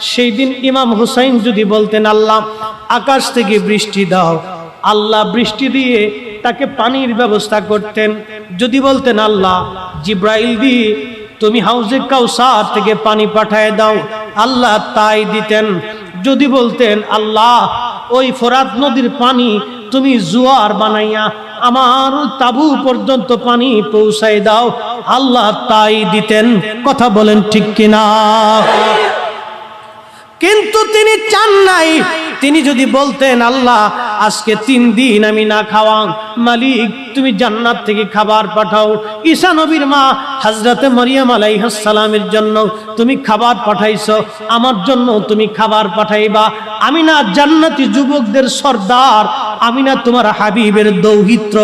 সেই দিন ইমাম হুসাইন যদি বলতেন আল্লাহ আকাশ থেকে বৃষ্টি দাও, আল্লাহ বৃষ্টি দিয়ে তাকে পানির ব্যবস্থা করতেন। যদি বলতেন আল্লাহ জিব্রাইল দিয়ে তুমি হাউজে কাউসার থেকে পানি পাঠায় দাও, আল্লাহ তাই দিতেন। যদি বলতেন আল্লাহ ওই ফোরাত নদীর পানি তুমি জোয়ার বানাইয়া আমার তাবু পর্যন্ত পানি পৌঁছায় দাও, আল্লাহ তাই দিতেন। কথা বলেন ঠিক কিনা? কিন্তু তিনি চান নাই। তিনি যদি বলতেন আল্লাহ আজকে 3 দিন আমি না খাওয়া, মালিক তুমি জান্নাত থেকে খাবার পাঠাও। ঈসা নবীর মা হযরতে মারিয়াম আলাইহিস সালামের জন্য তুমি খাবার পাঠাইছো, আমার জন্য তুমি খাবার পাঠাইবা। আমি না জান্নাতি যুবকদের সর্দার, আমি না তোমার হাবিবের দৌহিত্র,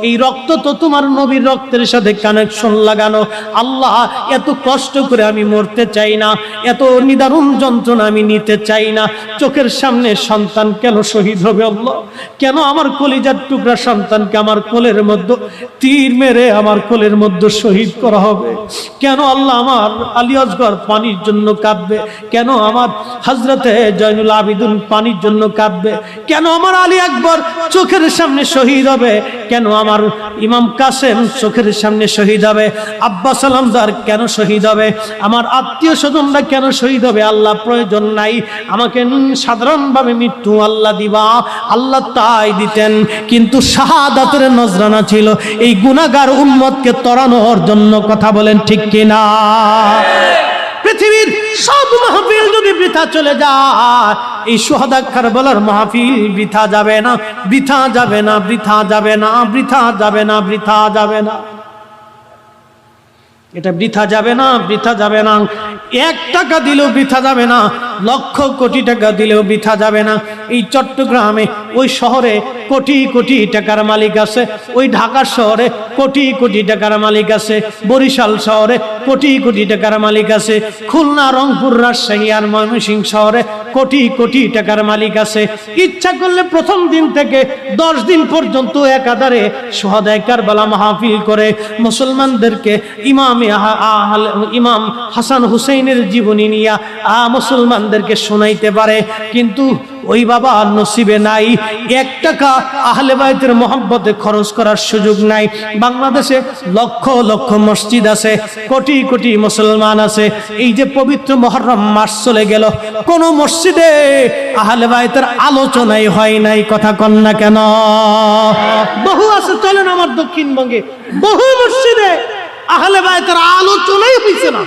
এই রক্ত তো তোমার নবীর রক্তের সাথে কানেকশন লাগানো। আল্লাহ এত কষ্ট করে আমি মরতে চাই না, এত নিদারুণ যন্ত্রণা আমি নিতে চাই না। চোখের সামনে সন্তান কেন শহীদ হবে আল্লাহ? কেন আমার কলিজার টুকরা সন্তানকে আমার কোলের মধ্যে তীর মেরে আমার কোলের মধ্যে শহীদ করা হবে? কেন আল্লাহ আমার আলী আসগর পানির জন্য কাঁদবে? কেন আমার হযরতে জয়নুল আবিদিন পানির জন্য কাঁদবে? কেন আমার আলী আকবর চোখের সামনে শহীদ হবে? কেন আমার ইমাম কাসেম চোখের সামনে শহীদ হবে? আব্বা সালামদার কেন শহীদ হবে? আমার আত্মীয় স্বজনরা কেন শহীদ হবে? আল্লাহ প্রয়োজন নাই, আমাকে সাধারণভাবে মৃত্যু আল্লাহ দিবা, আল্লাহ তাই দিতেন। কিন্তু শাহাদাতের নজরানা ছিল এই গুনাহগার উম্মতকে তরানোর জন্য। কথা বলেন ঠিক কিনা? পৃথিবীর সব মাহফিল যদি বৃথা চলে যায়, এই শুহাদা কারবালার মাহফিল বৃথা যাবে না, বৃথা যাবে না, বৃথা যাবে না, বৃথা যাবে না, বৃথা যাবে না। এটা বৃথা যাবে না, বৃথা যাবে না। 1 টাকা দিলেও বৃথা যাবে না, লক্ষ কোটি টাকা দিলেও বৃথা যাবে না। এই চট্টগ্রামে ওই শহরে কোটি কোটি টাকার মালিক আছে, ওই ঢাকা শহরে কোটি কোটি টাকার মালিক আছে, বরিশাল শহরে কোটি কোটি টাকার মালিক আছে, খুলনা, রংপুর, রাজশাহী আর ময়মনসিংহ শহরে কোটি কোটি টাকার মালিক আছে। ইচ্ছা করলে প্রথম দিন থেকে 10 দিন পর্যন্ত একাধারে শুহাদায়ে কারবালা মাহফিল করে মুসলমানদেরকে ইমাম হাসান হুসাইনের জীবনী নিয়ে মুসলমানদেরকে শোনাইতে পারে। কিন্তু ওই বাবা নসিবে নাই। 1 টাকা আহলে বাইতের মহব্বতে খরচ করার সুযোগ নাই। বাংলাদেশে লক্ষ লক্ষ মসজিদ আছে, কোটি কোটি মুসলমান আছে। এই যে পবিত্র মুহররম মাস চলে গেল, কোন মসজিদে আহলে বাইতের আলোচনাই হয় নাই। কথা কন না কেন? বহু আছে, চলেন আমার দক্ষিণবঙ্গে বহু মসজিদে আহলে বাইতের আলোচনাই হইছে না।